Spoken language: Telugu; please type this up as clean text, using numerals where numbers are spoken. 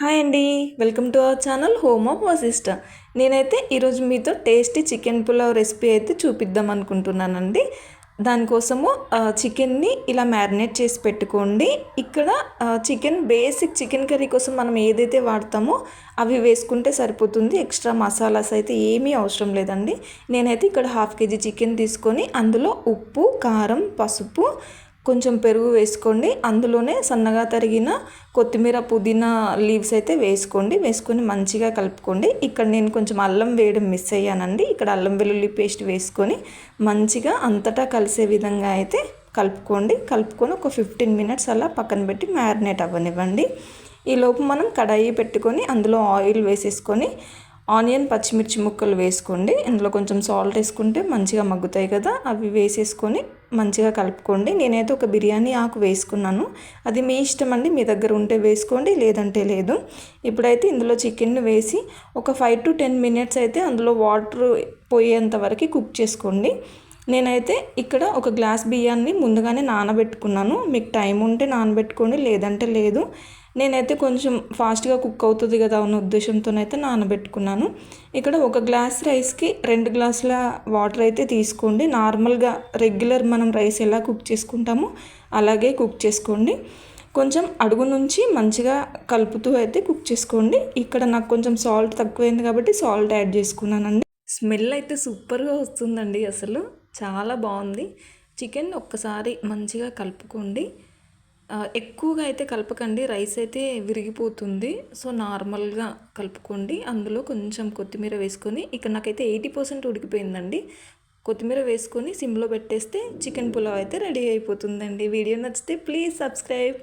హాయ్ అండి. Welcome to our channel home of Vashishta. నేనైతే ఈరోజు మీతో టేస్టీ చికెన్ పులావ్ రెసిపీ అయితే చూపిద్దాం అనుకుంటున్నానండి. దానికోసము చికెన్ని ఇలా మ్యారినేట్ చేసి పెట్టుకోండి. ఇక్కడ చికెన్ బేసిక్ చికెన్ కర్రీ కోసం మనం ఏదైతే వాడతామో అవి వేసుకుంటే సరిపోతుంది. ఎక్స్ట్రా మసాలాస్ అయితే ఏమీ అవసరం లేదండి. నేనైతే ఇక్కడ 1/2 kg చికెన్ తీసుకొని అందులో ఉప్పు, కారం, పసుపు, కొంచెం పెరుగు వేసుకోండి. అందులోనే సన్నగా తరిగిన కొత్తిమీర, పుదీనా లీవ్స్ అయితే వేసుకొని మంచిగా కలుపుకోండి. ఇక్కడ నేను కొంచెం అల్లం వేయడం మిస్ అయ్యానండి. ఇక్కడ అల్లం వెల్లుల్లి పేస్ట్ వేసుకొని మంచిగా అంతటా కలిసే విధంగా అయితే కలుపుకొని ఒక 15 మినిట్స్ అలా పక్కన పెట్టి మ్యారినేట్ అవ్వనివ్వండి. ఈలోపు మనం కడాయి పెట్టుకొని అందులో ఆయిల్ వేసేసుకొని ఆనియన్, పచ్చిమిర్చి ముక్కలు వేసుకోండి. ఇందులో కొంచెం సాల్ట్ వేసుకుంటే మంచిగా మగ్గుతాయి కదా, అవి వేసేసుకొని మంచిగా కలుపుకోండి. నేనైతే ఒక బిర్యానీ ఆకు వేసుకున్నాను. అది మీ ఇష్టం అండి, మీ దగ్గర ఉంటే వేసుకోండి, లేదంటే లేదు. ఇప్పుడైతే ఇందులో చికెన్ వేసి ఒక 5 to 10 మినిట్స్ అయితే అందులో వాటర్ పోయేంత వరకు కుక్ చేసుకోండి. నేనైతే ఇక్కడ ఒక గ్లాస్ బియ్యాన్ని ముందుగానే నానబెట్టుకున్నాను. మీకు టైం ఉంటే నానబెట్టుకోండి, లేదంటే లేదు. నేనైతే కొంచెం ఫాస్ట్గా కుక్ అవుతుంది కదా అన్న ఉద్దేశంతోనైతే నానబెట్టుకున్నాను. ఇక్కడ ఒక గ్లాస్ రైస్కి 2 గ్లాసుల వాటర్ అయితే తీసుకోండి. నార్మల్గా రెగ్యులర్ మనం రైస్ ఎలా కుక్ చేసుకుంటామో అలాగే కుక్ చేసుకోండి. కొంచెం అడుగు నుంచి మంచిగా కలుపుతూ అయితే కుక్ చేసుకోండి. ఇక్కడ నాకు కొంచెం సాల్ట్ తక్కువైంది కాబట్టి సాల్ట్ యాడ్ చేసుకున్నానండి. స్మెల్ అయితే సూపర్గా వస్తుందండి, అసలు చాలా బాగుంది. చికెన్ ఒక్కసారి మంచిగా కలుపుకోండి. ఎక్కువగా అయితే కలపకండి, రైస్ అయితే విరిగిపోతుంది. సో నార్మల్గా కలుపుకోండి. అందులో కొంచెం కొత్తిమీర వేసుకొని, ఇక్కడ నాకైతే 80% ఉడికిపోయిందండి. కొత్తిమీర వేసుకొని సిమ్లో పెట్టేస్తే చికెన్ పులావ్ అయితే రెడీ అయిపోతుందండి. వీడియో నచ్చితే ప్లీజ్ సబ్స్క్రైబ్.